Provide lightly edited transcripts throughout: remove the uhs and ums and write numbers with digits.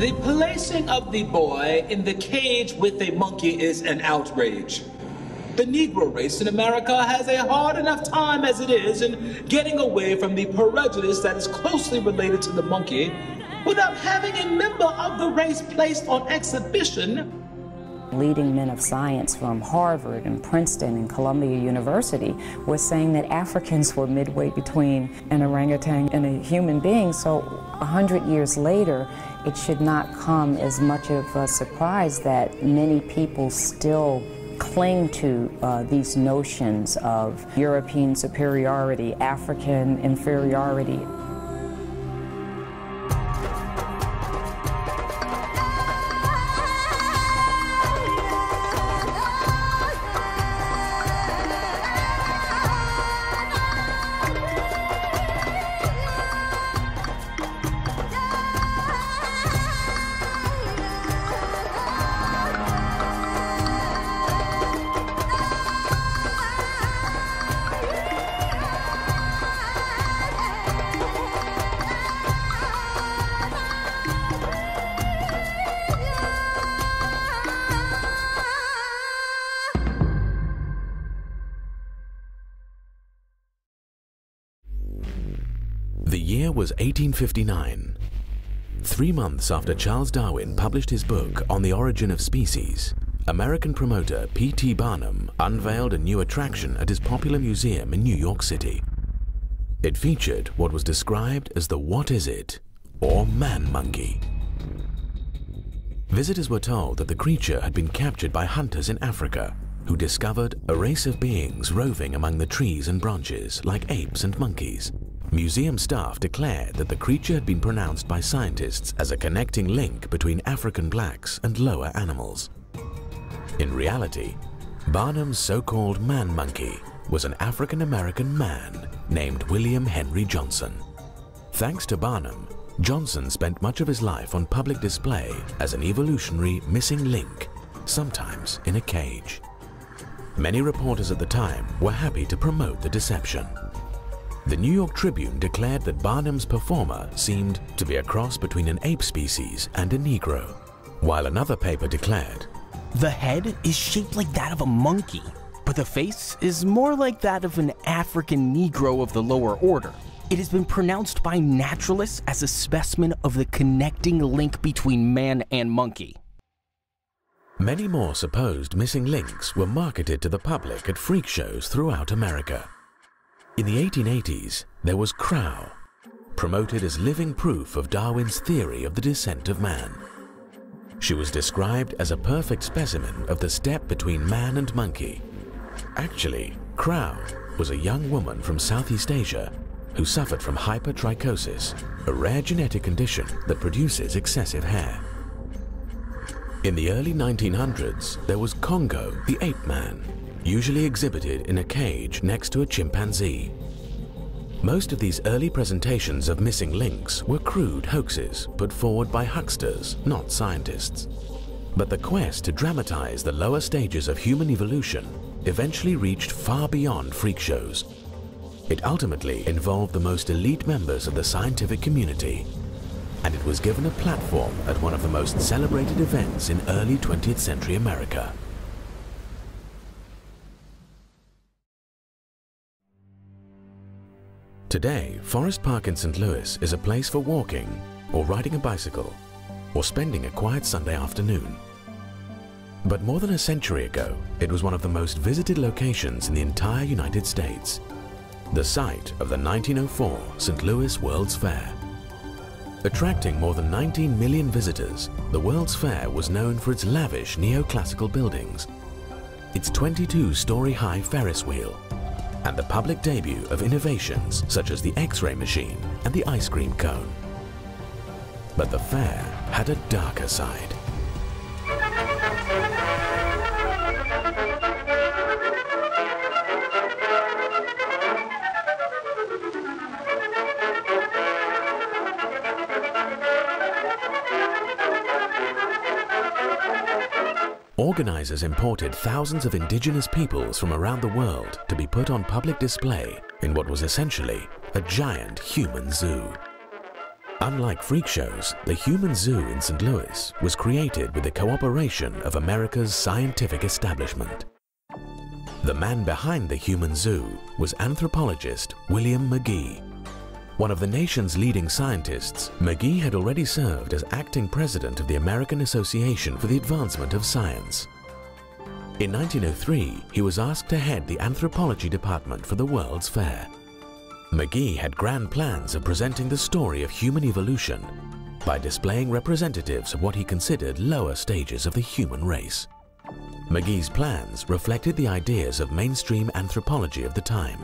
The placing of the boy in the cage with a monkey is an outrage. The Negro race in America has a hard enough time as it is in getting away from the prejudice that is closely related to the monkey without having a member of the race placed on exhibition. Leading men of science from Harvard and Princeton and Columbia University were saying that Africans were midway between an orangutan and a human being. So 100 years later, it should not come as much of a surprise that many people still cling to these notions of European superiority, African inferiority. The year was 1859. 3 months after Charles Darwin published his book On the Origin of Species, American promoter P.T. Barnum unveiled a new attraction at his popular museum in New York City. It featured what was described as the "What is it?" or man-monkey. Visitors were told that the creature had been captured by hunters in Africa, who discovered a race of beings roving among the trees and branches like apes and monkeys. Museum staff declared that the creature had been pronounced by scientists as a connecting link between African blacks and lower animals. In reality, Barnum's so-called man-monkey was an African-American man named William Henry Johnson. Thanks to Barnum, Johnson spent much of his life on public display as an evolutionary missing link, sometimes in a cage. Many reporters at the time were happy to promote the deception. The New York Tribune declared that Barnum's performer seemed to be a cross between an ape species and a Negro, while another paper declared, "The head is shaped like that of a monkey, but the face is more like that of an African Negro of the lower order. It has been pronounced by naturalists as a specimen of the connecting link between man and monkey." Many more supposed missing links were marketed to the public at freak shows throughout America. In the 1880s, there was Crow, promoted as living proof of Darwin's theory of the descent of man. She was described as a perfect specimen of the step between man and monkey. Actually, Crow was a young woman from Southeast Asia who suffered from hypertrichosis, a rare genetic condition that produces excessive hair. In the early 1900s, there was Congo, the ape man, usually exhibited in a cage next to a chimpanzee. Most of these early presentations of missing links were crude hoaxes put forward by hucksters, not scientists. But the quest to dramatize the lower stages of human evolution eventually reached far beyond freak shows. It ultimately involved the most elite members of the scientific community, and it was given a platform at one of the most celebrated events in early 20th century America. Today, Forest Park in St. Louis is a place for walking, or riding a bicycle, or spending a quiet Sunday afternoon. But more than a century ago, it was one of the most visited locations in the entire United States, the site of the 1904 St. Louis World's Fair. Attracting more than 19 million visitors, the World's Fair was known for its lavish neoclassical buildings, its 22-story high Ferris wheel, and the public debut of innovations such as the X-ray machine and the ice cream cone. But the fair had a darker side. Organizers imported thousands of indigenous peoples from around the world to be put on public display in what was essentially a giant human zoo. Unlike freak shows, the Human Zoo in St. Louis was created with the cooperation of America's scientific establishment. The man behind the Human Zoo was anthropologist William McGee. One of the nation's leading scientists, McGee had already served as acting president of the American Association for the Advancement of Science. In 1903, he was asked to head the anthropology department for the World's Fair. McGee had grand plans of presenting the story of human evolution by displaying representatives of what he considered lower stages of the human race. McGee's plans reflected the ideas of mainstream anthropology of the time.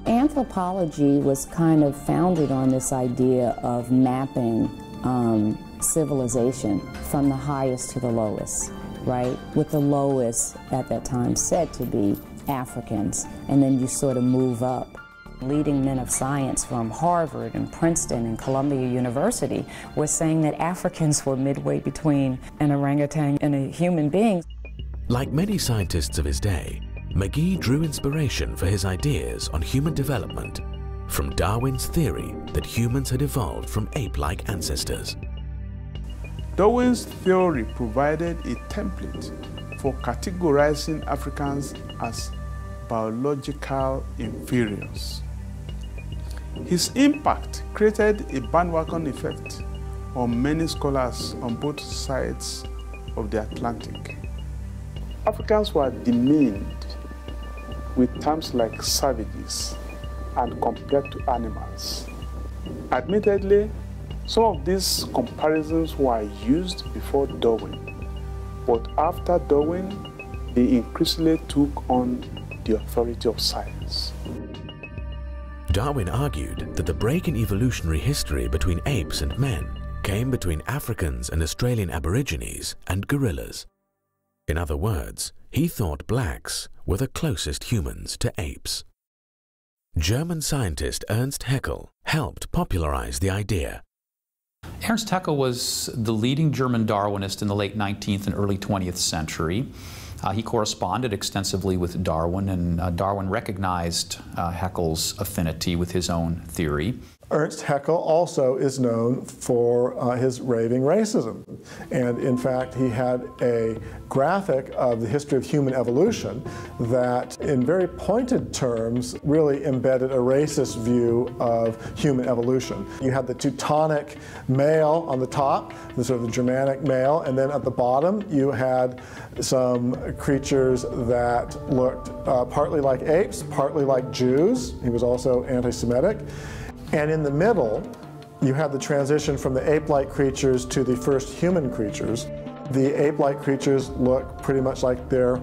Anthropology was kind of founded on this idea of mapping civilization from the highest to the lowest, right? With the lowest at that time said to be Africans, and then you sort of move up. Leading men of science from Harvard and Princeton and Columbia University were saying that Africans were midway between an orangutan and a human being. Like many scientists of his day, McGee drew inspiration for his ideas on human development from Darwin's theory that humans had evolved from ape-like ancestors. Darwin's theory provided a template for categorizing Africans as biological inferiors. His impact created a bandwagon effect on many scholars on both sides of the Atlantic. Africans were demeaned with terms like savages and compared to animals. Admittedly, some of these comparisons were used before Darwin, but after Darwin, they increasingly took on the authority of science. Darwin argued that the break in evolutionary history between apes and men came between Africans and Australian Aborigines and gorillas. In other words, he thought blacks were the closest humans to apes. German scientist Ernst Haeckel helped popularize the idea. Ernst Haeckel was the leading German Darwinist in the late 19th and early 20th century. He corresponded extensively with Darwin, and Darwin recognized Haeckel's affinity with his own theory. Ernst Haeckel also is known for his raving racism. And in fact, he had a graphic of the history of human evolution that, in very pointed terms, really embedded a racist view of human evolution. You had the Teutonic male on the top, the sort of the Germanic male, and then at the bottom you had some creatures that looked partly like apes, partly like Jews. He was also anti-Semitic. And in the middle, you had the transition from the ape-like creatures to the first human creatures. The ape-like creatures look pretty much like they're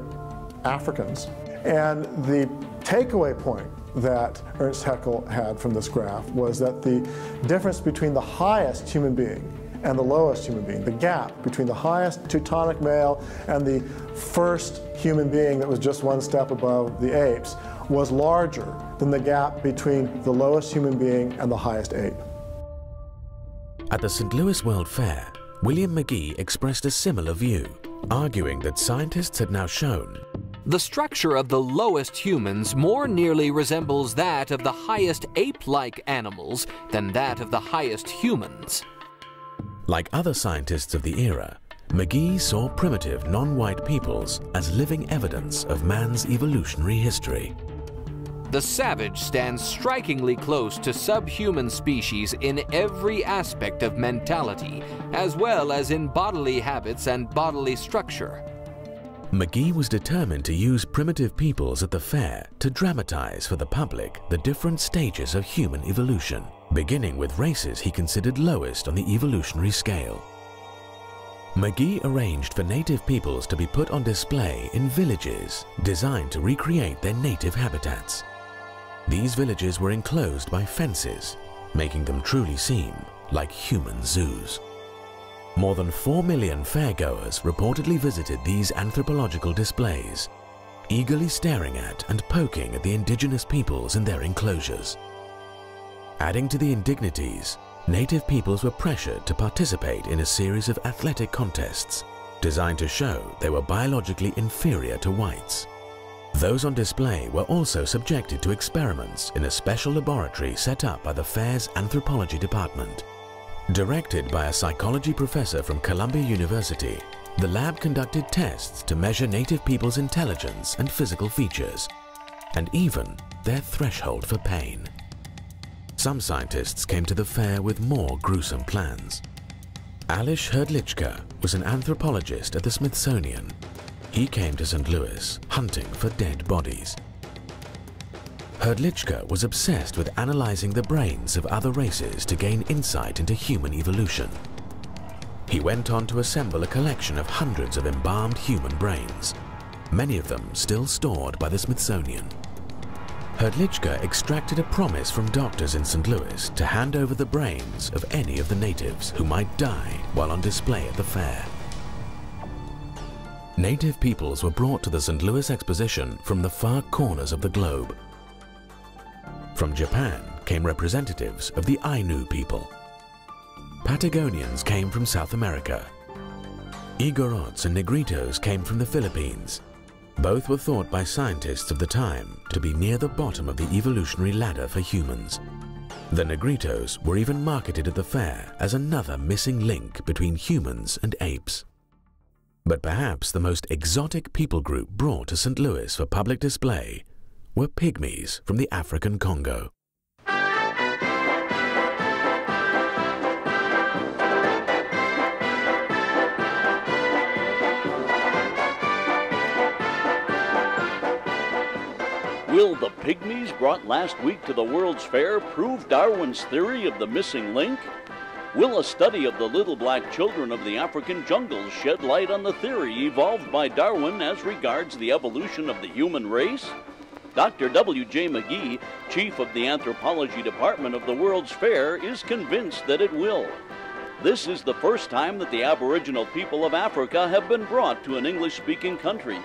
Africans. And the takeaway point that Ernst Haeckel had from this graph was that the difference between the highest human being and the lowest human being, the gap between the highest Teutonic male and the first human being that was just one step above the apes, was larger than the gap between the lowest human being and the highest ape. At the St. Louis World Fair, William McGee expressed a similar view, arguing that scientists had now shown the structure of the lowest humans more nearly resembles that of the highest ape-like animals than that of the highest humans. Like other scientists of the era, McGee saw primitive non-white peoples as living evidence of man's evolutionary history. The savage stands strikingly close to subhuman species in every aspect of mentality, as well as in bodily habits and bodily structure. McGee was determined to use primitive peoples at the fair to dramatize for the public the different stages of human evolution, beginning with races he considered lowest on the evolutionary scale. McGee arranged for native peoples to be put on display in villages designed to recreate their native habitats. These villages were enclosed by fences, making them truly seem like human zoos. More than 4 million fairgoers reportedly visited these anthropological displays, eagerly staring at and poking at the indigenous peoples in their enclosures. Adding to the indignities, native peoples were pressured to participate in a series of athletic contests designed to show they were biologically inferior to whites. Those on display were also subjected to experiments in a special laboratory set up by the fair's anthropology department. Directed by a psychology professor from Columbia University, the lab conducted tests to measure native people's intelligence and physical features, and even their threshold for pain. Some scientists came to the fair with more gruesome plans. Alois Hrdlicka was an anthropologist at the Smithsonian. He came to St. Louis hunting for dead bodies. Hrdlicka was obsessed with analyzing the brains of other races to gain insight into human evolution. He went on to assemble a collection of hundreds of embalmed human brains, many of them still stored by the Smithsonian. Hrdlicka extracted a promise from doctors in St. Louis to hand over the brains of any of the natives who might die while on display at the fair. Native peoples were brought to the St. Louis Exposition from the far corners of the globe. From Japan came representatives of the Ainu people. Patagonians came from South America. Igorots and Negritos came from the Philippines. Both were thought by scientists of the time to be near the bottom of the evolutionary ladder for humans. The Negritos were even marketed at the fair as another missing link between humans and apes. But perhaps the most exotic people group brought to St. Louis for public display were pygmies from the African Congo. Will the pygmies brought last week to the World's Fair prove Darwin's theory of the missing link? Will a study of the little black children of the African jungles shed light on the theory evolved by Darwin as regards the evolution of the human race? Dr. W.J. McGee, chief of the anthropology department of the World's Fair, is convinced that it will. This is the first time that the Aboriginal people of Africa have been brought to an English-speaking country.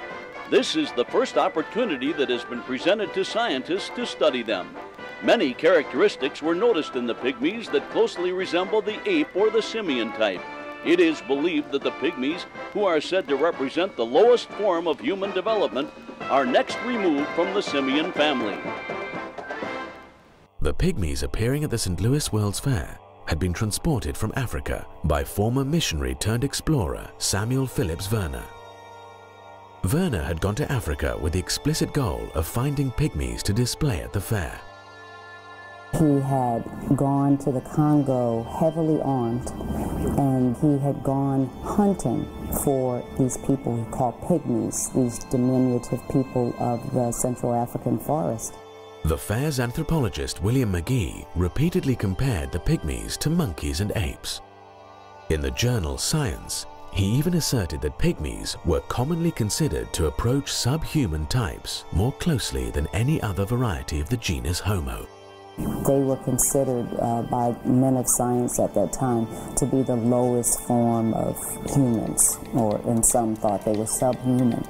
This is the first opportunity that has been presented to scientists to study them. Many characteristics were noticed in the pygmies that closely resemble the ape or the simian type. It is believed that the pygmies, who are said to represent the lowest form of human development, are next removed from the simian family. The pygmies appearing at the St. Louis World's Fair had been transported from Africa by former missionary turned explorer Samuel Phillips Werner. Werner had gone to Africa with the explicit goal of finding pygmies to display at the fair. He had gone to the Congo heavily armed, and he had gone hunting for these people he called pygmies, these diminutive people of the Central African forest. The fair's anthropologist William McGee repeatedly compared the pygmies to monkeys and apes. In the journal Science, he even asserted that pygmies were commonly considered to approach subhuman types more closely than any other variety of the genus Homo. They were considered by men of science at that time to be the lowest form of humans, or in some thought they were subhuman.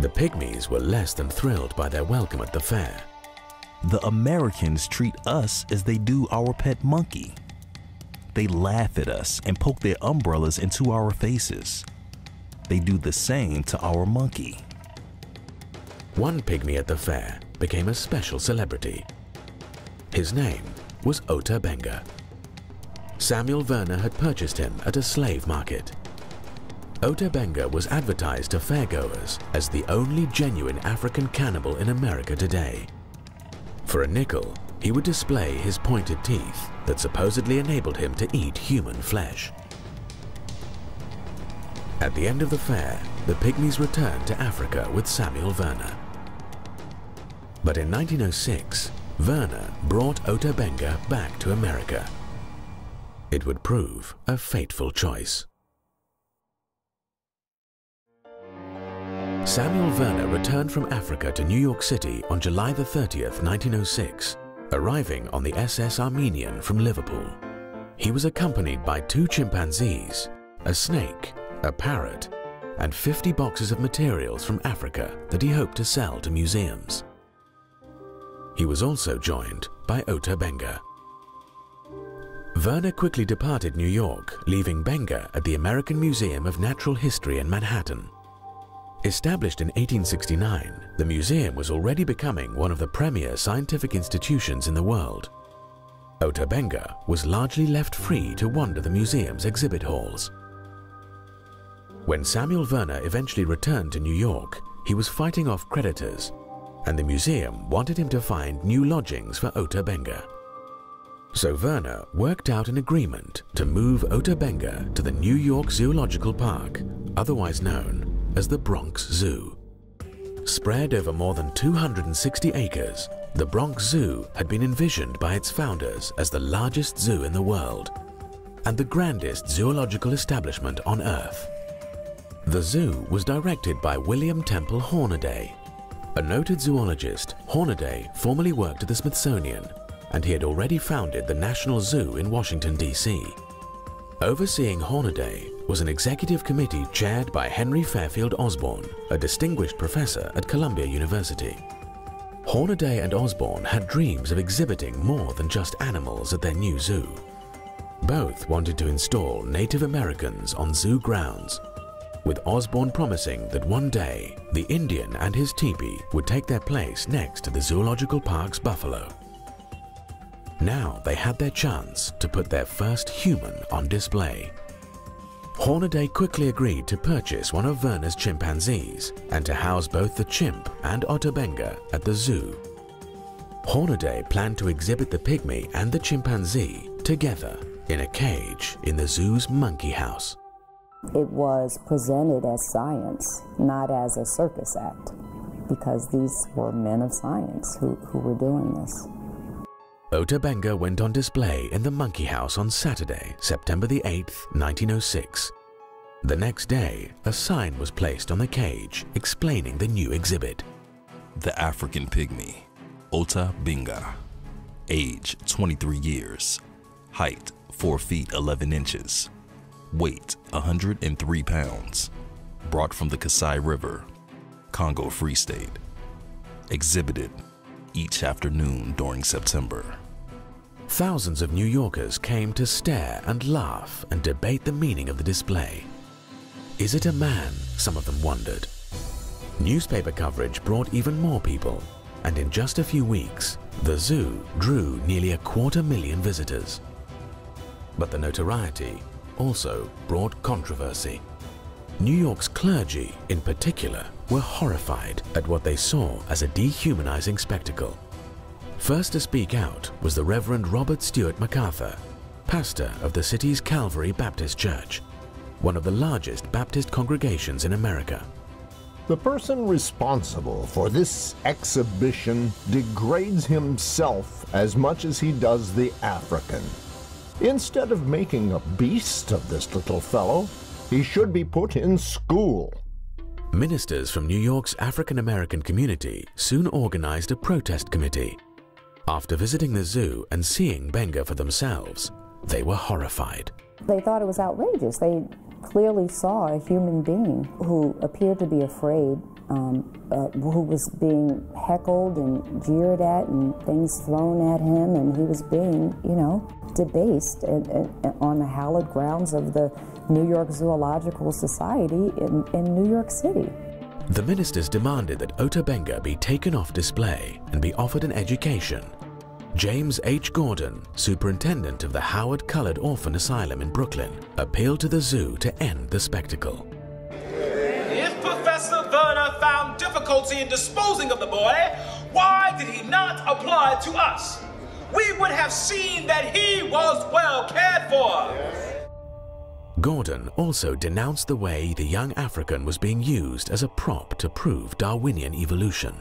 The pygmies were less than thrilled by their welcome at the fair. The Americans treat us as they do our pet monkey. They laugh at us and poke their umbrellas into our faces. They do the same to our monkey. One pygmy at the fair became a special celebrity. His name was Ota Benga. Samuel Werner had purchased him at a slave market. Ota Benga was advertised to fairgoers as the only genuine African cannibal in America today. For a nickel, he would display his pointed teeth that supposedly enabled him to eat human flesh. At the end of the fair, the pygmies returned to Africa with Samuel Werner. But in 1906, Werner brought Ota Benga back to America. It would prove a fateful choice. Samuel Werner returned from Africa to New York City on July the 30th, 1906, arriving on the SS Armenian from Liverpool. He was accompanied by 2 chimpanzees, a snake, a parrot, and 50 boxes of materials from Africa that he hoped to sell to museums. He was also joined by Ota Benga. Werner quickly departed New York, leaving Benga at the American Museum of Natural History in Manhattan. Established in 1869, the museum was already becoming one of the premier scientific institutions in the world. Ota Benga was largely left free to wander the museum's exhibit halls. When Samuel Werner eventually returned to New York, he was fighting off creditors, and the museum wanted him to find new lodgings for Ota Benga. So Werner worked out an agreement to move Ota Benga to the New York Zoological Park, otherwise known as the Bronx Zoo. Spread over more than 260 acres, the Bronx Zoo had been envisioned by its founders as the largest zoo in the world and the grandest zoological establishment on Earth. The zoo was directed by William Temple Hornaday. A noted zoologist, Hornaday formerly worked at the Smithsonian, and he had already founded the National Zoo in Washington, D.C. Overseeing Hornaday was an executive committee chaired by Henry Fairfield Osborn, a distinguished professor at Columbia University. Hornaday and Osborn had dreams of exhibiting more than just animals at their new zoo. Both wanted to install Native Americans on zoo grounds, with Osborn promising that one day the Indian and his teepee would take their place next to the Zoological Park's buffalo. Now they had their chance to put their first human on display. Hornaday quickly agreed to purchase one of Werner's chimpanzees and to house both the chimp and Ota Benga at the zoo. Hornaday planned to exhibit the pygmy and the chimpanzee together in a cage in the zoo's monkey house. It was presented as science, not as a circus act, because these were men of science who were doing this. Ota Benga went on display in the monkey house on Saturday, September the 8th, 1906. The next day, a sign was placed on the cage explaining the new exhibit. The African Pygmy, Ota Benga. Age 23 years. Height 4 feet 11 inches. Weight 103 pounds. Brought from the Kasai River, Congo Free State. Exhibited each afternoon during September. Thousands of New Yorkers came to stare and laugh and debate the meaning of the display. Is it a man? Some of them wondered. Newspaper coverage brought even more people, and in just a few weeks, the zoo drew nearly 250,000 visitors. But the notoriety also brought controversy. New York's clergy, in particular, were horrified at what they saw as a dehumanizing spectacle. First to speak out was the Reverend Robert Stewart MacArthur, pastor of the city's Calvary Baptist Church, one of the largest Baptist congregations in America. The person responsible for this exhibition degrades himself as much as he does the African. Instead of making a beast of this little fellow, he should be put in school. Ministers from New York's African American community soon organized a protest committee. After visiting the zoo and seeing Benga for themselves, they were horrified. They thought it was outrageous. They clearly saw a human being who appeared to be afraid, who was being heckled and jeered at and things thrown at him, and he was being, debased on the hallowed grounds of the New York Zoological Society in New York City. The ministers demanded that Ota Benga be taken off display and be offered an education. James H. Gordon, superintendent of the Howard Colored Orphan Asylum in Brooklyn, appealed to the zoo to end the spectacle. If Professor Werner found difficulty in disposing of the boy, why did he not apply to us? We would have seen that he was well cared for. Gordon also denounced the way the young African was being used as a prop to prove Darwinian evolution.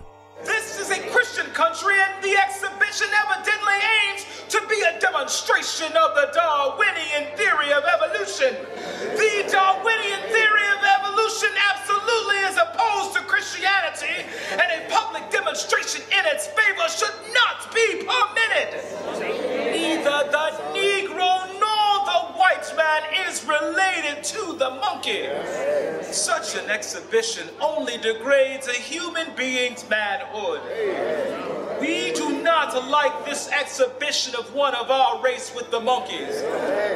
This is a Christian country, and the exhibition evidently aims to be a demonstration of the Darwinian theory of evolution. The Darwinian theory of evolution absolutely is opposed to Christianity, and a public demonstration in its favor should not be permitted. Neither the Negro nor the white man is related to the monkey. Such an exhibition only degrades a human being's manhood. We do not like this exhibition of one of our race with the monkeys.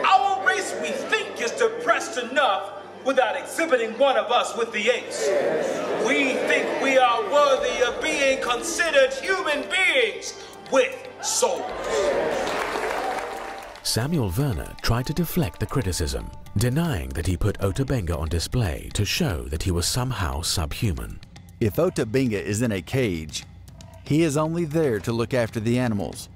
Our race, we think, is depressed enough without exhibiting one of us with the apes. We think we are worthy of being considered human beings with souls. Samuel Werner tried to deflect the criticism, denying that he put Ota Benga on display to show that he was somehow subhuman. If Ota Benga is in a cage, he is only there to look after the animals.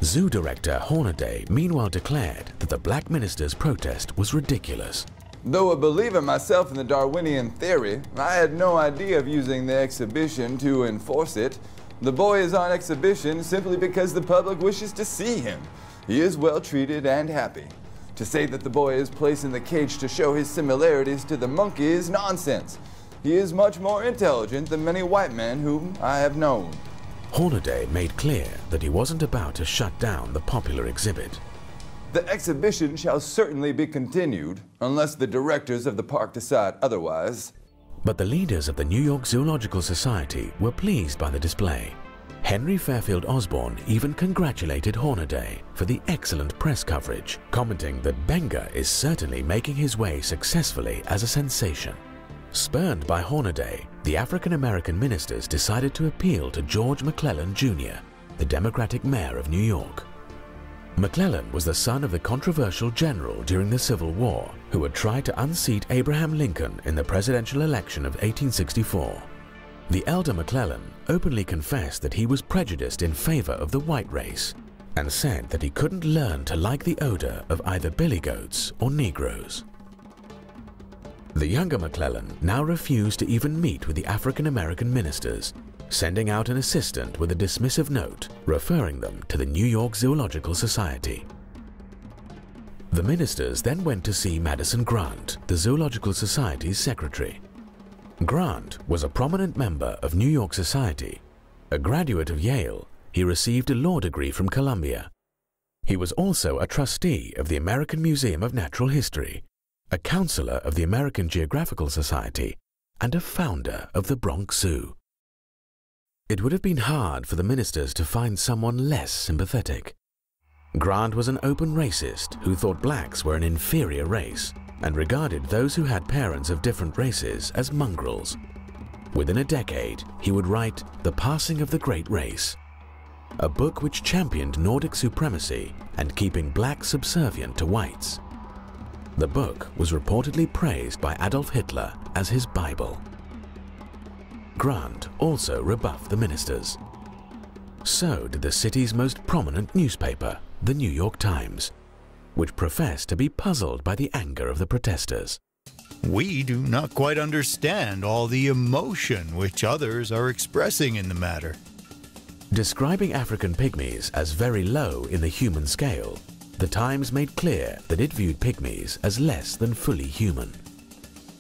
Zoo director Hornaday meanwhile declared that the black minister's protest was ridiculous. Though a believer myself in the Darwinian theory, I had no idea of using the exhibition to enforce it. The boy is on exhibition simply because the public wishes to see him. He is well treated and happy. To say that the boy is placed in the cage to show his similarities to the monkey is nonsense. He is much more intelligent than many white men whom I have known. Hornaday made clear that he wasn't about to shut down the popular exhibit. The exhibition shall certainly be continued, unless the directors of the park decide otherwise. But the leaders of the New York Zoological Society were pleased by the display. Henry Fairfield Osborn even congratulated Hornaday for the excellent press coverage, commenting that Benga is certainly making his way successfully as a sensation. Spurned by Hornaday, the African-American ministers decided to appeal to George McClellan Jr., the Democratic mayor of New York. McClellan was the son of the controversial general during the Civil War who had tried to unseat Abraham Lincoln in the presidential election of 1864. The elder McClellan openly confessed that he was prejudiced in favor of the white race and said that he couldn't learn to like the odor of either billy goats or Negroes. The younger McClellan now refused to even meet with the African-American ministers, sending out an assistant with a dismissive note referring them to the New York Zoological Society. The ministers then went to see Madison Grant, the Zoological Society's secretary. Grant was a prominent member of New York Society. A graduate of Yale, he received a law degree from Columbia. He was also a trustee of the American Museum of Natural History, a counselor of the American Geographical Society, and a founder of the Bronx Zoo. It would have been hard for the ministers to find someone less sympathetic. Grant was an open racist who thought blacks were an inferior race and regarded those who had parents of different races as mongrels. Within a decade, he would write The Passing of the Great Race, a book which championed Nordic supremacy and keeping blacks subservient to whites. The book was reportedly praised by Adolf Hitler as his Bible. Grant also rebuffed the ministers. So did the city's most prominent newspaper, the New York Times, which professed to be puzzled by the anger of the protesters. We do not quite understand all the emotion which others are expressing in the matter. Describing African pygmies as very low in the human scale, the Times made clear that it viewed pygmies as less than fully human.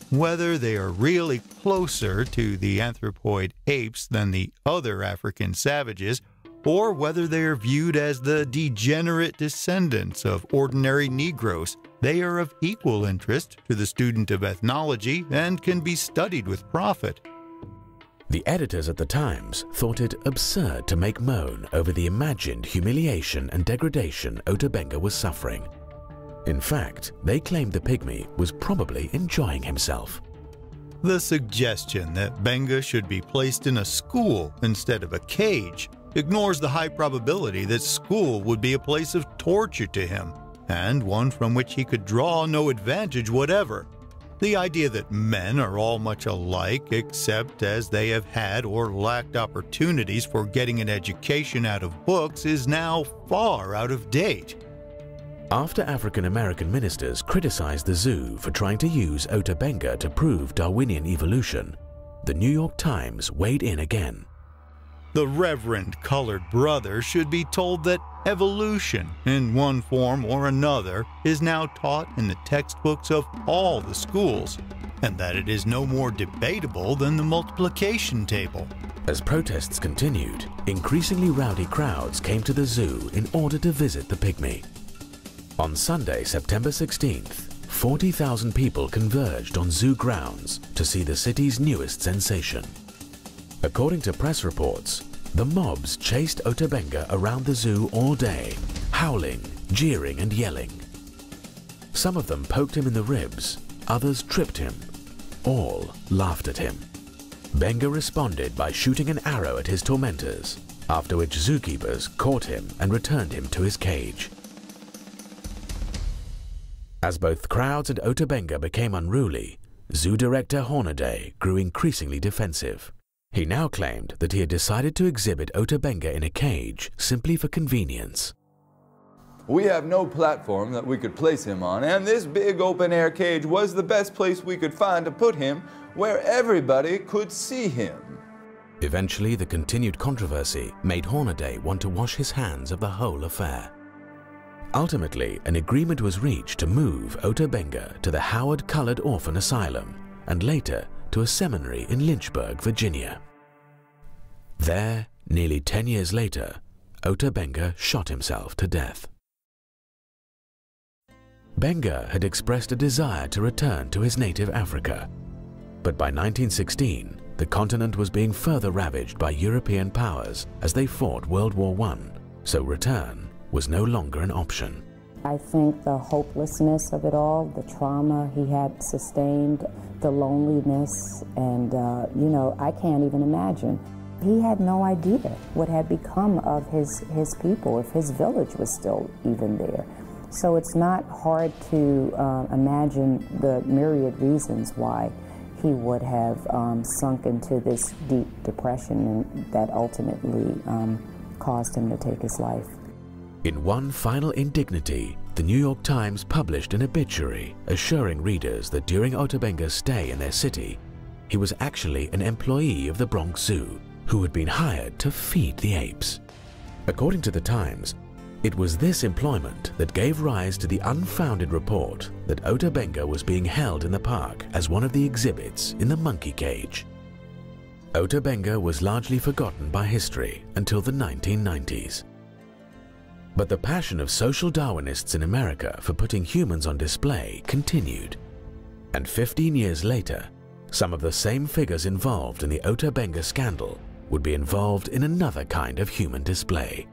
Whether they are really closer to the anthropoid apes than the other African savages, or whether they are viewed as the degenerate descendants of ordinary Negroes, they are of equal interest to the student of ethnology and can be studied with profit. The editors at the Times thought it absurd to make moan over the imagined humiliation and degradation Ota Benga was suffering. In fact, they claimed the pygmy was probably enjoying himself. The suggestion that Benga should be placed in a school instead of a cage ignores the high probability that school would be a place of torture to him, and one from which he could draw no advantage whatever. The idea that men are all much alike except as they have had or lacked opportunities for getting an education out of books is now far out of date. After African-American ministers criticized the zoo for trying to use Ota Benga to prove Darwinian evolution, the New York Times weighed in again. The Reverend Colored Brother should be told that evolution, in one form or another, is now taught in the textbooks of all the schools, and that it is no more debatable than the multiplication table. As protests continued, increasingly rowdy crowds came to the zoo in order to visit the pygmy. On Sunday, September 16th, 40,000 people converged on zoo grounds to see the city's newest sensation. According to press reports, the mobs chased Ota Benga around the zoo all day, howling, jeering and yelling. Some of them poked him in the ribs, others tripped him. All laughed at him. Benga responded by shooting an arrow at his tormentors, after which zookeepers caught him and returned him to his cage. As both crowds and Ota Benga became unruly, zoo director Hornaday grew increasingly defensive. He now claimed that he had decided to exhibit Ota Benga in a cage simply for convenience. We have no platform that we could place him on, and this big open-air cage was the best place we could find to put him where everybody could see him. Eventually, the continued controversy made Hornaday want to wash his hands of the whole affair. Ultimately, an agreement was reached to move Ota Benga to the Howard Colored Orphan Asylum and later to a seminary in Lynchburg, Virginia. There, nearly 10 years later, Ota Benga shot himself to death. Benga had expressed a desire to return to his native Africa, but by 1916, the continent was being further ravaged by European powers as they fought World War I, so return was no longer an option. I think the hopelessness of it all, the trauma he had sustained, the loneliness, and you know, I can't even imagine. He had no idea what had become of his people, if his village was still even there. So it's not hard to imagine the myriad reasons why he would have sunk into this deep depression and that ultimately caused him to take his life. In one final indignity, the New York Times published an obituary assuring readers that during Ota Benga's stay in their city, he was actually an employee of the Bronx Zoo who had been hired to feed the apes. According to the Times, it was this employment that gave rise to the unfounded report that Ota Benga was being held in the park as one of the exhibits in the monkey cage. Ota Benga was largely forgotten by history until the 1990s. But the passion of social Darwinists in America for putting humans on display continued. And 15 years later, some of the same figures involved in the Ota Benga scandal would be involved in another kind of human display,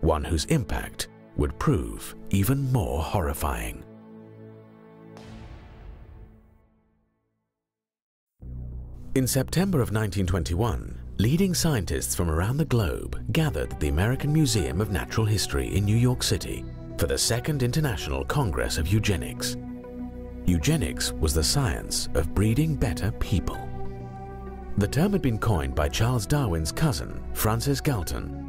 one whose impact would prove even more horrifying. In September of 1921, leading scientists from around the globe gathered at the American Museum of Natural History in New York City for the Second International Congress of Eugenics. Eugenics was the science of breeding better people. The term had been coined by Charles Darwin's cousin, Francis Galton,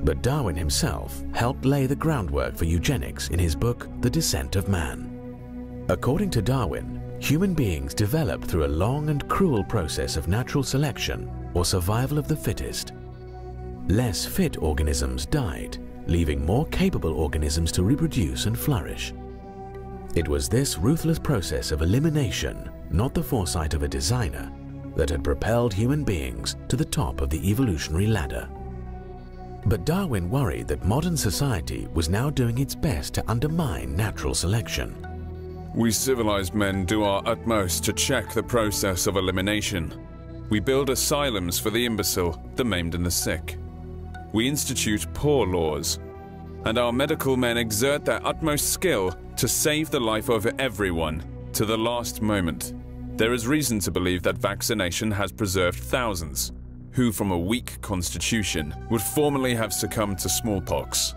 but Darwin himself helped lay the groundwork for eugenics in his book, The Descent of Man. According to Darwin, human beings developed through a long and cruel process of natural selection or survival of the fittest. Less fit organisms died, leaving more capable organisms to reproduce and flourish. It was this ruthless process of elimination, not the foresight of a designer, that had propelled human beings to the top of the evolutionary ladder. But Darwin worried that modern society was now doing its best to undermine natural selection. We civilized men do our utmost to check the process of elimination. We build asylums for the imbecile, the maimed and the sick. We institute poor laws, and our medical men exert their utmost skill to save the life of everyone to the last moment. There is reason to believe that vaccination has preserved thousands who, from a weak constitution, would formerly have succumbed to smallpox.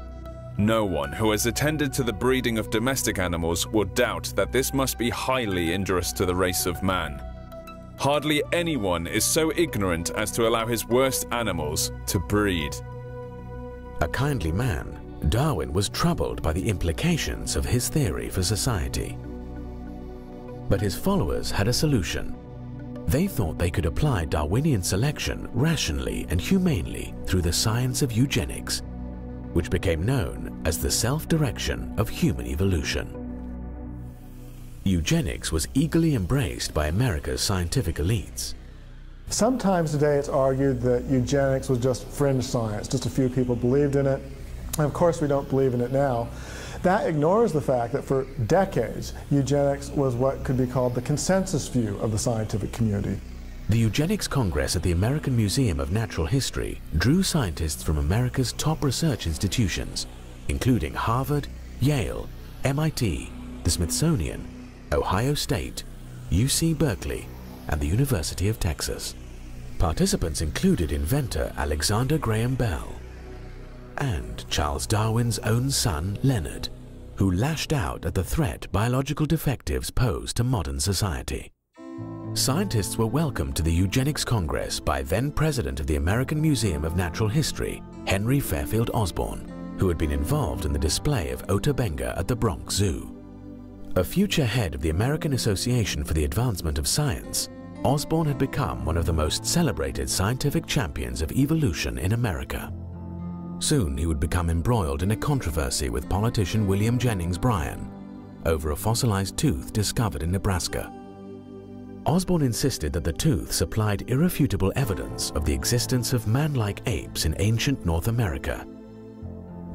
No one who has attended to the breeding of domestic animals will doubt that this must be highly injurious to the race of man. Hardly anyone is so ignorant as to allow his worst animals to breed. A kindly man, Darwin was troubled by the implications of his theory for society. But his followers had a solution. They thought they could apply Darwinian selection rationally and humanely through the science of eugenics, which became known as the self-direction of human evolution. Eugenics was eagerly embraced by America's scientific elites. Sometimes today it's argued that eugenics was just fringe science, just a few people believed in it, and of course we don't believe in it now. That ignores the fact that for decades, eugenics was what could be called the consensus view of the scientific community. The Eugenics Congress at the American Museum of Natural History drew scientists from America's top research institutions, including Harvard, Yale, MIT, the Smithsonian, Ohio State, UC Berkeley, and the University of Texas. Participants included inventor Alexander Graham Bell and Charles Darwin's own son, Leonard. who lashed out at the threat biological defectives pose to modern society. Scientists were welcomed to the Eugenics Congress by then-president of the American Museum of Natural History, Henry Fairfield Osborn, who had been involved in the display of Ota Benga at the Bronx Zoo. A future head of the American Association for the Advancement of Science, Osborn had become one of the most celebrated scientific champions of evolution in America. Soon he would become embroiled in a controversy with politician William Jennings Bryan over a fossilized tooth discovered in Nebraska. Osborn insisted that the tooth supplied irrefutable evidence of the existence of man-like apes in ancient North America.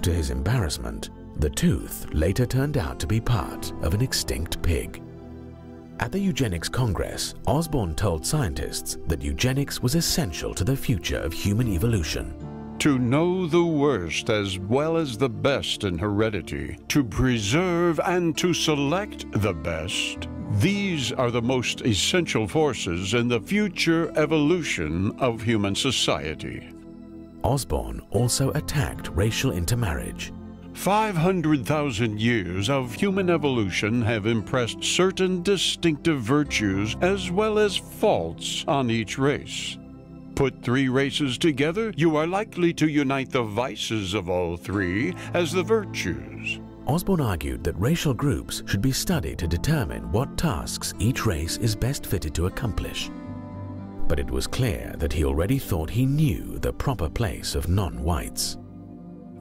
To his embarrassment, the tooth later turned out to be part of an extinct pig. At the Eugenics Congress, Osborn told scientists that eugenics was essential to the future of human evolution. To know the worst as well as the best in heredity, to preserve and to select the best, these are the most essential forces in the future evolution of human society. Osborn also attacked racial intermarriage. 500,000 years of human evolution have impressed certain distinctive virtues as well as faults on each race. Put three races together, you are likely to unite the vices of all three as the virtues. Osborn argued that racial groups should be studied to determine what tasks each race is best fitted to accomplish. But it was clear that he already thought he knew the proper place of non-whites.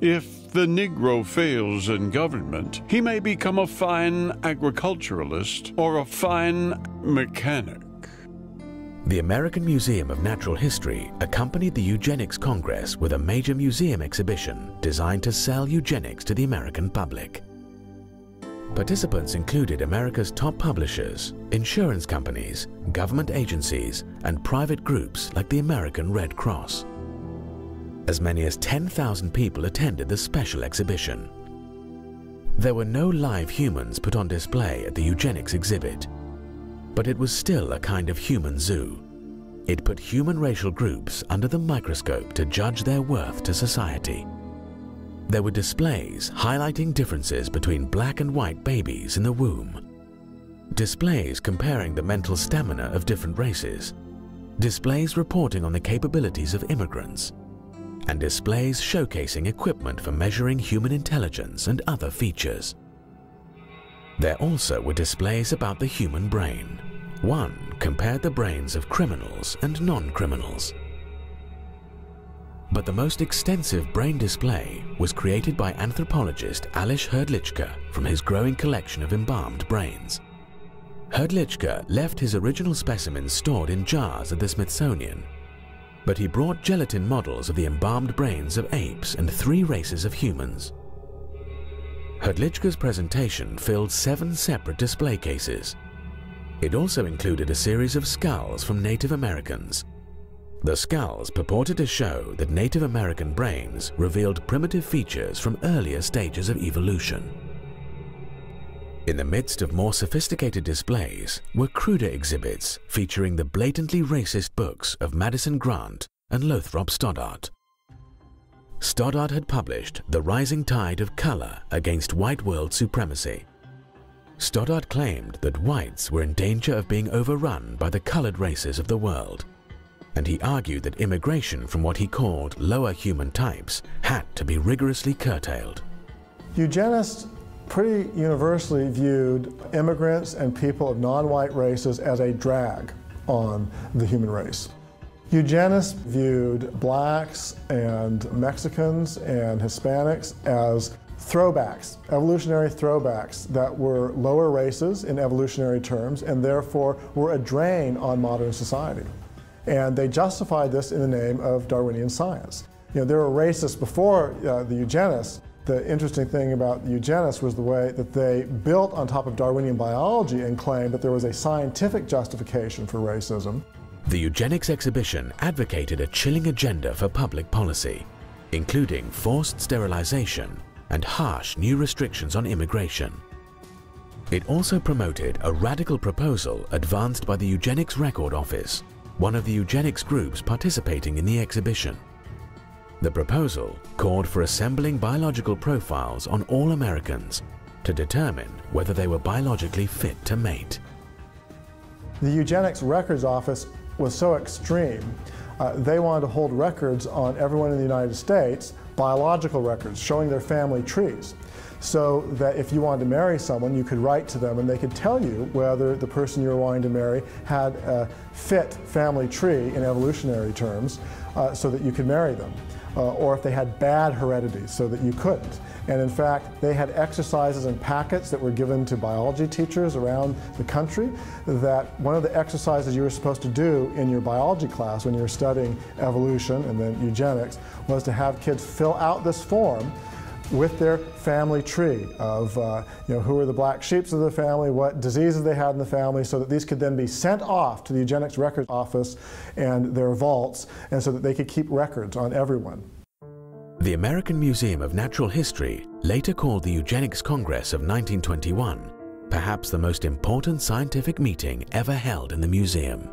If the Negro fails in government, he may become a fine agriculturalist or a fine mechanic. The American Museum of Natural History accompanied the Eugenics Congress with a major museum exhibition designed to sell eugenics to the American public. Participants included America's top publishers, insurance companies, government agencies, and private groups like the American Red Cross. As many as 10,000 people attended the special exhibition. There were no live humans put on display at the eugenics exhibit, but it was still a kind of human zoo. It put human racial groups under the microscope to judge their worth to society. There were displays highlighting differences between black and white babies in the womb, displays comparing the mental stamina of different races, displays reporting on the capabilities of immigrants, and displays showcasing equipment for measuring human intelligence and other features. There also were displays about the human brain. One compared the brains of criminals and non-criminals. But the most extensive brain display was created by anthropologist Alois Hrdlicka from his growing collection of embalmed brains. Hrdlicka left his original specimens stored in jars at the Smithsonian, but he brought gelatin models of the embalmed brains of apes and 3 races of humans. Hrdlicka's presentation filled 7 separate display cases. It also included a series of skulls from Native Americans. The skulls purported to show that Native American brains revealed primitive features from earlier stages of evolution. In the midst of more sophisticated displays were cruder exhibits featuring the blatantly racist books of Madison Grant and Lothrop Stoddart. Stoddart had published The Rising Tide of Color Against White World Supremacy. Stoddart claimed that whites were in danger of being overrun by the colored races of the world, and he argued that immigration from what he called lower human types had to be rigorously curtailed. Eugenists pretty universally viewed immigrants and people of non-white races as a drag on the human race. Eugenists viewed blacks and Mexicans and Hispanics as throwbacks, evolutionary throwbacks that were lower races in evolutionary terms and therefore were a drain on modern society. And they justified this in the name of Darwinian science. You know, there were racists before the eugenists. The interesting thing about the eugenists was the way that they built on top of Darwinian biology and claimed that there was a scientific justification for racism. The eugenics exhibition advocated a chilling agenda for public policy, including forced sterilization and harsh new restrictions on immigration. It also promoted a radical proposal advanced by the Eugenics Record Office, one of the eugenics groups participating in the exhibition. The proposal called for assembling biological profiles on all Americans to to determine whether they were biologically fit to mate. The Eugenics Records Office was so extreme, they wanted to hold records on everyone in the United States, biological records, showing their family trees, so that if you wanted to marry someone, you could write to them and they could tell you whether the person you were wanting to marry had a fit family tree in evolutionary terms, so that you could marry them, or if they had bad heredity so that you couldn't. And in fact, they had exercises and packets that were given to biology teachers around the country, that one of the exercises you were supposed to do in your biology class when you were studying evolution and then eugenics was to have kids fill out this form with their family tree of who were the black sheeps of the family, what diseases they had in the family, so that these could then be sent off to the Eugenics Records Office and their vaults, and so that they could keep records on everyone. The American Museum of Natural History later called the Eugenics Congress of 1921 perhaps the most important scientific meeting ever held in the museum.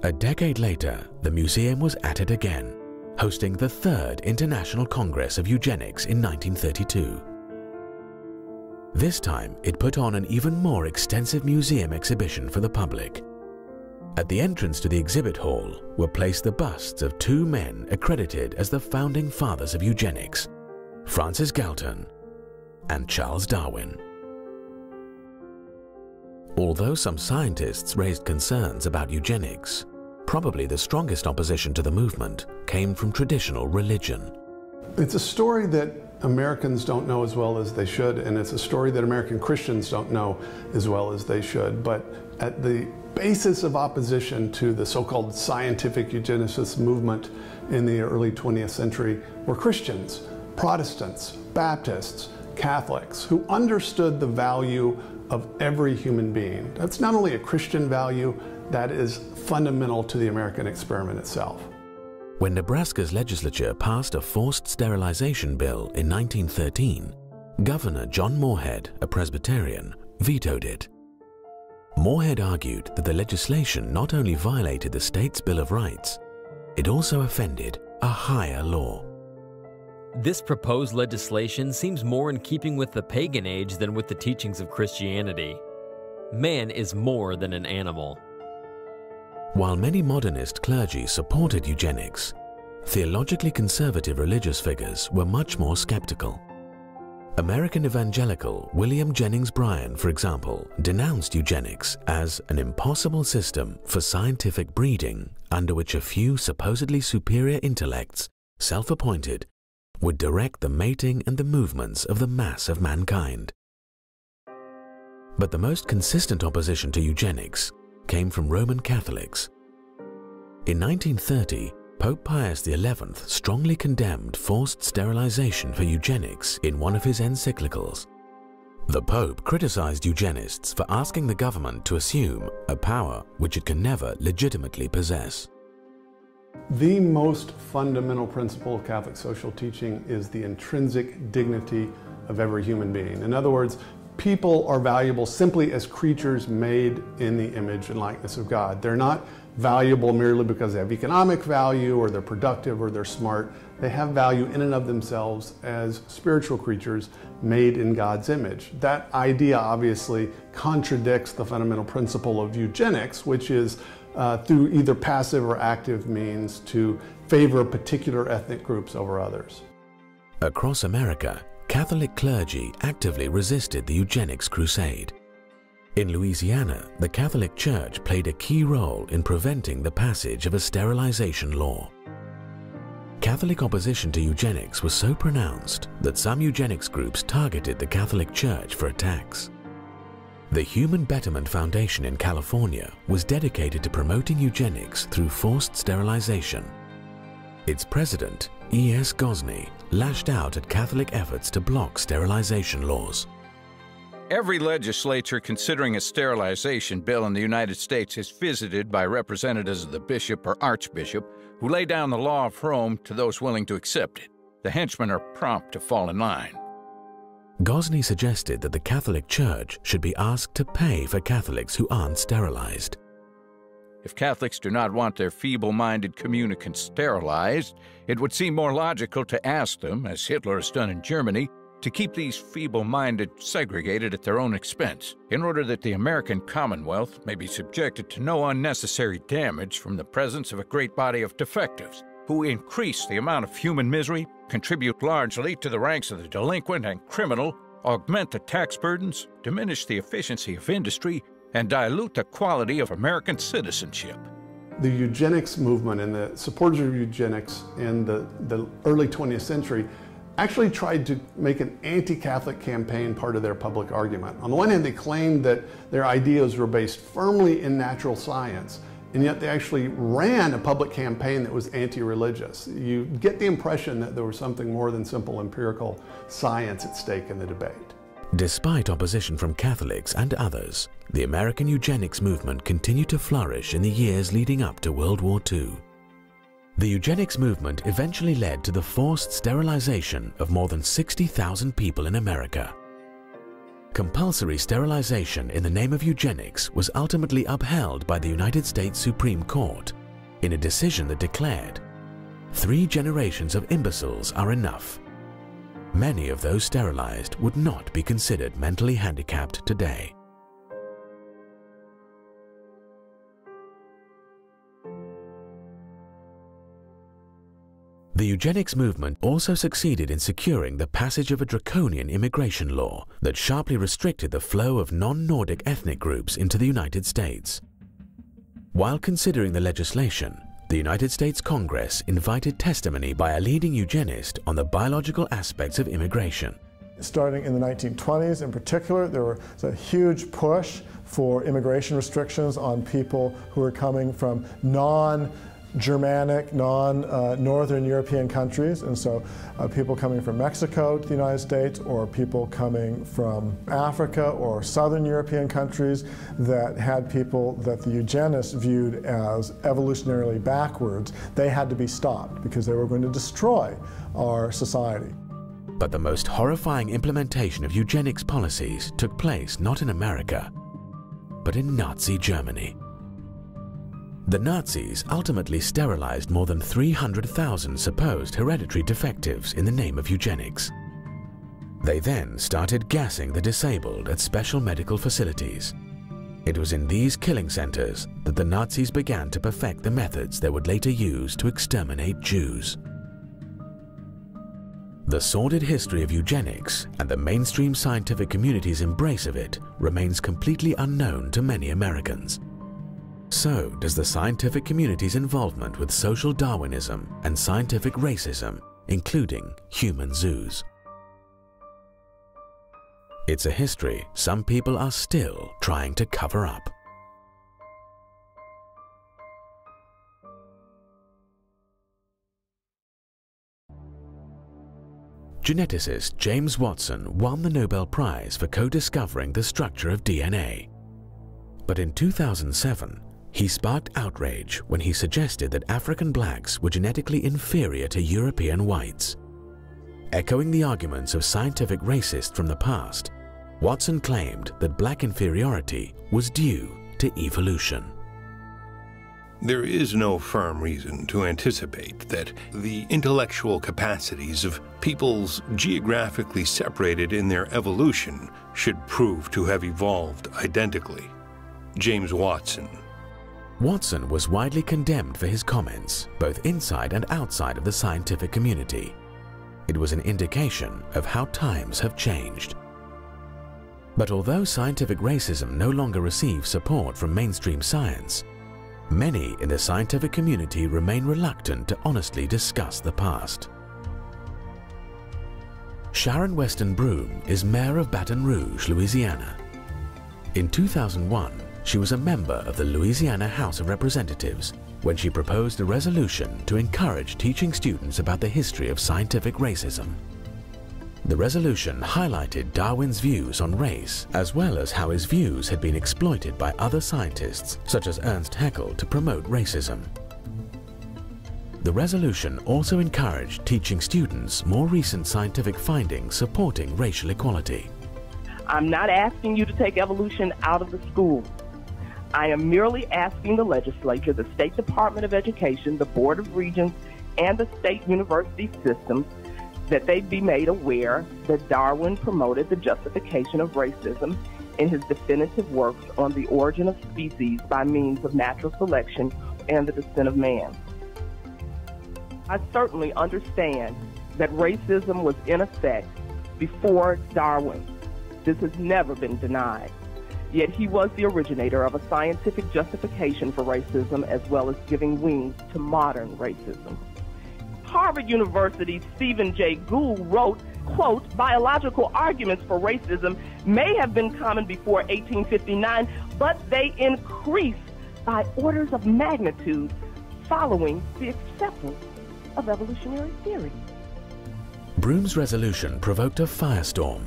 A decade later, the museum was at it again, hosting the Third International Congress of Eugenics in 1932. This time, it put on an even more extensive museum exhibition for the public. At the entrance to the exhibit hall were placed the busts of two men accredited as the founding fathers of eugenics, Francis Galton and Charles Darwin. Although some scientists raised concerns about eugenics, probably the strongest opposition to the movement came from traditional religion. It's a story that Americans don't know as well as they should, and it's a story that American Christians don't know as well as they should. But at the basis of opposition to the so-called scientific eugenicist movement in the early 20th century were Christians, Protestants, Baptists, Catholics, who understood the value of every human being. That's not only a Christian value, that is fundamental to the American experiment itself. When Nebraska's legislature passed a forced sterilization bill in 1913, Governor John Morehead, a Presbyterian, vetoed it. Morehead argued that the legislation not only violated the state's Bill of Rights, it also offended a higher law. This proposed legislation seems more in keeping with the pagan age than with the teachings of Christianity. Man is more than an animal. While many modernist clergy supported eugenics, theologically conservative religious figures were much more skeptical. American evangelical William Jennings Bryan, for example, denounced eugenics as an impossible system for scientific breeding under which a few supposedly superior intellects, self-appointed, would direct the mating and the movements of the mass of mankind. But the most consistent opposition to eugenics came from Roman Catholics. In 1930, Pope Pius XI strongly condemned forced sterilization for eugenics in one of his encyclicals. The Pope criticized eugenists for asking the government to assume a power which it can never legitimately possess. The most fundamental principle of Catholic social teaching is the intrinsic dignity of every human being. In other words, people are valuable simply as creatures made in the image and likeness of God. They're not valuable merely because they have economic value or they're productive or they're smart. They have value in and of themselves as spiritual creatures made in God's image. That idea obviously contradicts the fundamental principle of eugenics, which is through either passive or active means to favor particular ethnic groups over others. Across America, Catholic clergy actively resisted the eugenics crusade. In Louisiana, the Catholic Church played a key role in preventing the passage of a sterilization law. Catholic opposition to eugenics was so pronounced that some eugenics groups targeted the Catholic Church for attacks. The Human Betterment Foundation in California was dedicated to promoting eugenics through forced sterilization. Its president, E.S. Gosney, lashed out at Catholic efforts to block sterilization laws. Every legislature considering a sterilization bill in the United States is visited by representatives of the bishop or archbishop who lay down the law of Rome to those willing to accept it. The henchmen are prompt to fall in line. Gosney suggested that the Catholic Church should be asked to pay for Catholics who aren't sterilized. If Catholics do not want their feeble-minded communicants sterilized, it would seem more logical to ask them, as Hitler has done in Germany, to keep these feeble-minded segregated at their own expense, in order that the American Commonwealth may be subjected to no unnecessary damage from the presence of a great body of defectives, who increase the amount of human misery, contribute largely to the ranks of the delinquent and criminal, augment the tax burdens, diminish the efficiency of industry, and dilute the quality of American citizenship. The eugenics movement and the supporters of eugenics in the early 20th century actually tried to make an anti-Catholic campaign part of their public argument. On the one hand, they claimed that their ideas were based firmly in natural science, and yet they actually ran a public campaign that was anti-religious. You get the impression that there was something more than simple empirical science at stake in the debate. Despite opposition from Catholics and others, the American eugenics movement continued to flourish in the years leading up to World War II. The eugenics movement eventually led to the forced sterilization of more than 60,000 people in America. Compulsory sterilization in the name of eugenics was ultimately upheld by the United States Supreme Court in a decision that declared, 3 generations of imbeciles are enough. Many of those sterilized would not be considered mentally handicapped today. The eugenics movement also succeeded in securing the passage of a draconian immigration law that sharply restricted the flow of non-Nordic ethnic groups into the United States. While considering the legislation, the United States Congress invited testimony by a leading eugenist on the biological aspects of immigration. Starting in the 1920s in particular, there was a huge push for immigration restrictions on people who were coming from non-Germanic, non-Northern European countries, and so people coming from Mexico to the United States, or people coming from Africa or Southern European countries that had people that the eugenists viewed as evolutionarily backwards. They had to be stopped because they were going to destroy our society. But the most horrifying implementation of eugenics policies took place not in America, but in Nazi Germany. The Nazis ultimately sterilized more than 300,000 supposed hereditary defectives in the name of eugenics. They then started gassing the disabled at special medical facilities. It was in these killing centers that the Nazis began to perfect the methods they would later use to exterminate Jews. The sordid history of eugenics and the mainstream scientific community's embrace of it remains completely unknown to many Americans. So does the scientific community's involvement with social Darwinism and scientific racism, including human zoos. It's a history some people are still trying to cover up. Geneticist James Watson won the Nobel Prize for co-discovering the structure of DNA. But in 2007, he sparked outrage when he suggested that African blacks were genetically inferior to European whites. Echoing the arguments of scientific racists from the past, Watson claimed that black inferiority was due to evolution. There is no firm reason to anticipate that the intellectual capacities of peoples geographically separated in their evolution should prove to have evolved identically. James Watson. Watson was widely condemned for his comments, both inside and outside of the scientific community. It was an indication of how times have changed. But although scientific racism no longer receives support from mainstream science, many in the scientific community remain reluctant to honestly discuss the past. Sharon Weston Broome is mayor of Baton Rouge, Louisiana. In 2001, she was a member of the Louisiana House of Representatives when she proposed a resolution to encourage teaching students about the history of scientific racism. The resolution highlighted Darwin's views on race, as well as how his views had been exploited by other scientists, such as Ernst Haeckel, to promote racism. The resolution also encouraged teaching students more recent scientific findings supporting racial equality. I'm not asking you to take evolution out of the school. I am merely asking the legislature, the State Department of Education, the Board of Regents, and the state university systems that they be made aware that Darwin promoted the justification of racism in his definitive works on the origin of species by means of natural selection and the descent of man. I certainly understand that racism was in effect before Darwin. This has never been denied. Yet he was the originator of a scientific justification for racism, as well as giving wings to modern racism. Harvard University's Stephen Jay Gould wrote, quote, "Biological arguments for racism may have been common before 1859, but they increased by orders of magnitude following the acceptance of evolutionary theory." Broom's resolution provoked a firestorm,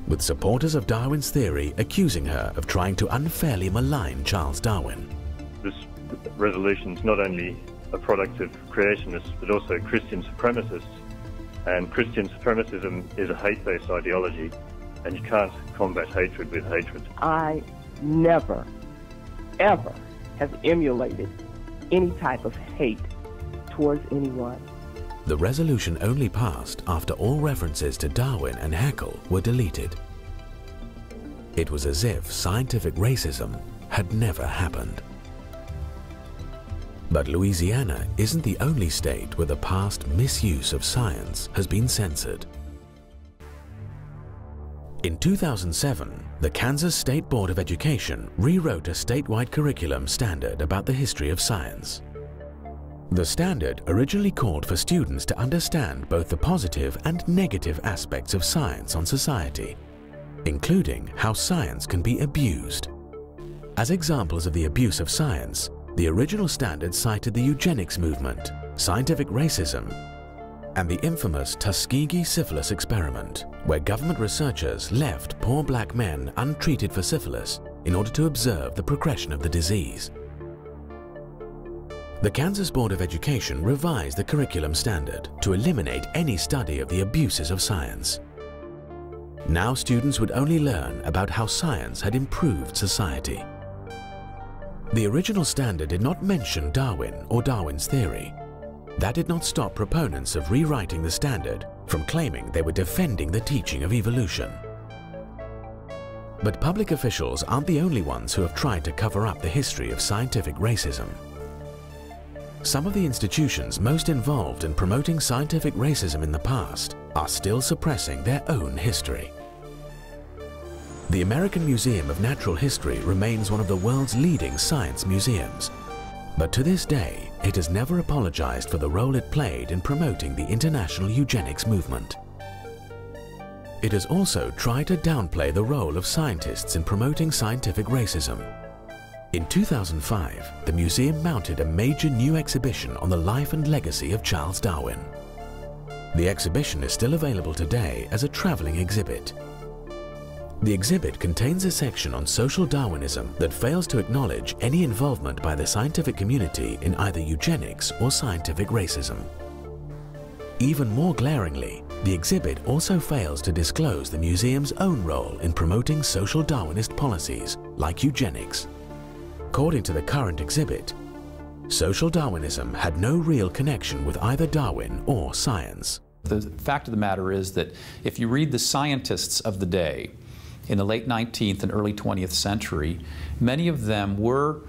with supporters of Darwin's theory accusing her of trying to unfairly malign Charles Darwin. This resolution is not only a product of creationists, but also Christian supremacists. And Christian supremacism is a hate-based ideology, and you can't combat hatred with hatred. I never, ever have emulated any type of hate towards anyone. The resolution only passed after all references to Darwin and Haeckel were deleted. It was as if scientific racism had never happened. But Louisiana isn't the only state where the past misuse of science has been censored. In 2007, the Kansas State Board of Education rewrote a statewide curriculum standard about the history of science. The standard originally called for students to understand both the positive and negative aspects of science on society, including how science can be abused. As examples of the abuse of science, the original standard cited the eugenics movement, scientific racism, and the infamous Tuskegee syphilis experiment, where government researchers left poor black men untreated for syphilis in order to observe the progression of the disease. The Kansas Board of Education revised the curriculum standard to eliminate any study of the abuses of science. Now students would only learn about how science had improved society. The original standard did not mention Darwin or Darwin's theory. That did not stop proponents of rewriting the standard from claiming they were defending the teaching of evolution. But public officials aren't the only ones who have tried to cover up the history of scientific racism. Some of the institutions most involved in promoting scientific racism in the past are still suppressing their own history. The American Museum of Natural History remains one of the world's leading science museums, but to this day, it has never apologized for the role it played in promoting the international eugenics movement. It has also tried to downplay the role of scientists in promoting scientific racism. In 2005, the museum mounted a major new exhibition on the life and legacy of Charles Darwin. The exhibition is still available today as a traveling exhibit. The exhibit contains a section on social Darwinism that fails to acknowledge any involvement by the scientific community in either eugenics or scientific racism. Even more glaringly, the exhibit also fails to disclose the museum's own role in promoting social Darwinist policies like eugenics. According to the current exhibit, social Darwinism had no real connection with either Darwin or science. The fact of the matter is that if you read the scientists of the day, in the late 19th and early 20th century, many of them were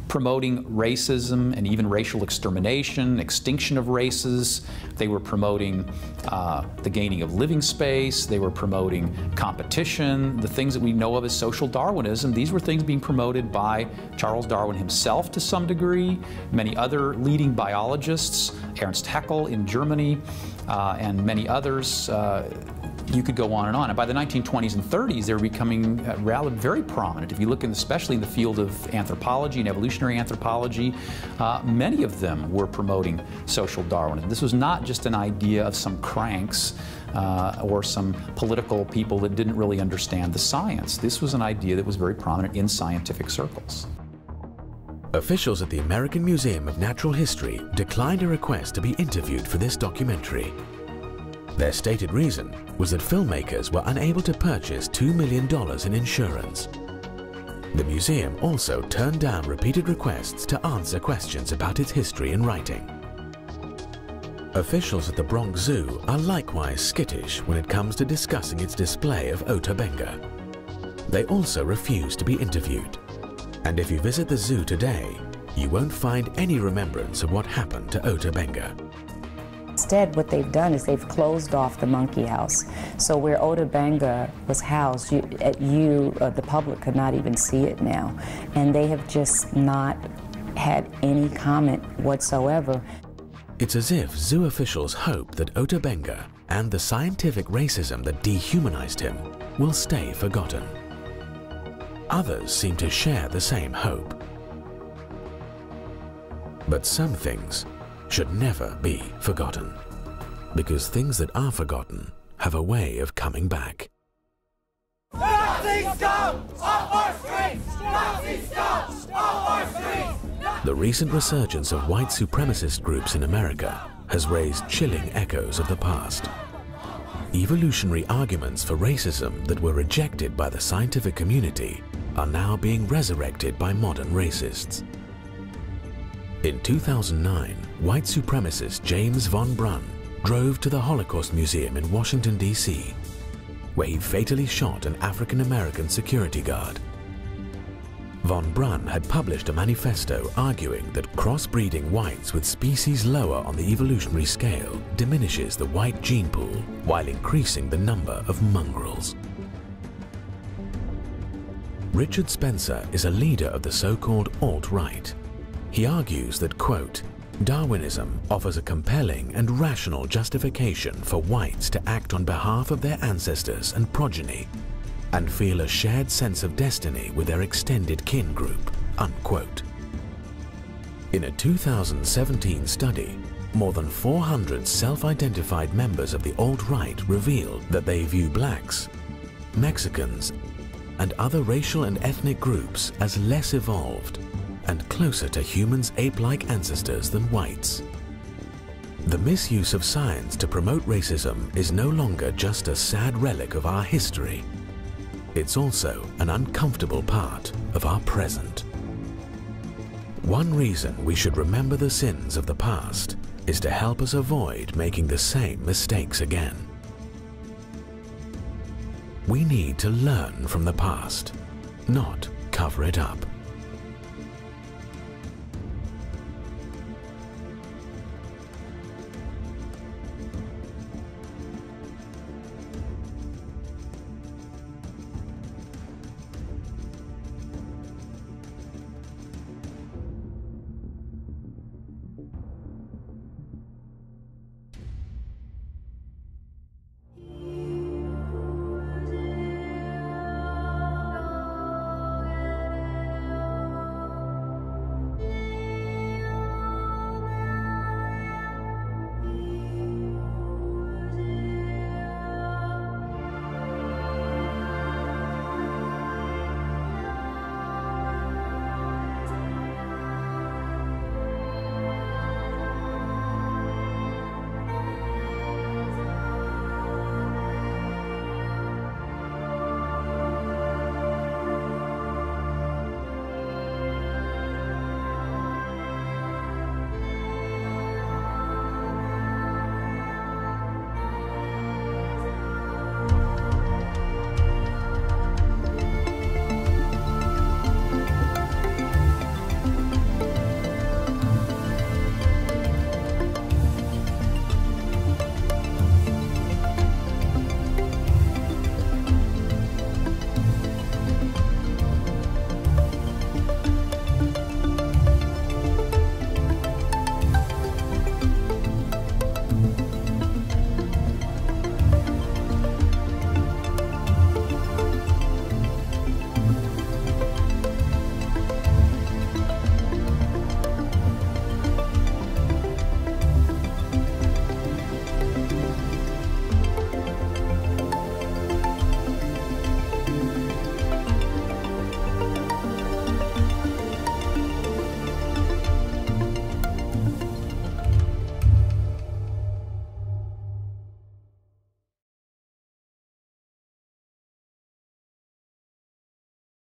promoting racism and even racial extermination, extinction of races. They were promoting the gaining of living space. They were promoting competition, the things that we know of as social Darwinism. These were things being promoted by Charles Darwin himself to some degree, many other leading biologists, Ernst Haeckel in Germany, and many others. You could go on. And by the 1920s and 30s, they were becoming very prominent. If you look especially in the field of anthropology and evolutionary anthropology, many of them were promoting social Darwinism. This was not just an idea of some cranks or some political people that didn't really understand the science. This was an idea that was very prominent in scientific circles. Officials at the American Museum of Natural History declined a request to be interviewed for this documentary. Their stated reason was that filmmakers were unable to purchase $2 million in insurance. The museum also turned down repeated requests to answer questions about its history in writing. Officials at the Bronx Zoo are likewise skittish when it comes to discussing its display of Ota Benga. They also refuse to be interviewed. And if you visit the zoo today, you won't find any remembrance of what happened to Ota Benga. Instead, what they've done is they've closed off the monkey house. So where Ota Benga was housed, the public could not even see it now. And they have just not had any comment whatsoever. It's as if zoo officials hope that Ota Benga and the scientific racism that dehumanized him will stay forgotten. Others seem to share the same hope. But some things should never be forgotten, because things that are forgotten have a way of coming back. Nazi scum! Off our streets! Nazi scum! Off our streets! The recent resurgence of white supremacist groups in America has raised chilling echoes of the past. Evolutionary arguments for racism that were rejected by the scientific community are now being resurrected by modern racists. In 2009, white supremacist James von Brunn drove to the Holocaust Museum in Washington, D.C., where he fatally shot an African-American security guard. Von Brunn had published a manifesto arguing that crossbreeding whites with species lower on the evolutionary scale diminishes the white gene pool while increasing the number of mongrels. Richard Spencer is a leader of the so-called alt-right. He argues that, quote, Darwinism offers a compelling and rational justification for whites to act on behalf of their ancestors and progeny and feel a shared sense of destiny with their extended kin group, unquote. In a 2017 study, more than 400 self-identified members of the alt-right revealed that they view blacks, Mexicans, and other racial and ethnic groups as less evolved and closer to humans' ape-like ancestors than whites. The misuse of science to promote racism is no longer just a sad relic of our history. It's also an uncomfortable part of our present. One reason we should remember the sins of the past is to help us avoid making the same mistakes again. We need to learn from the past, not cover it up.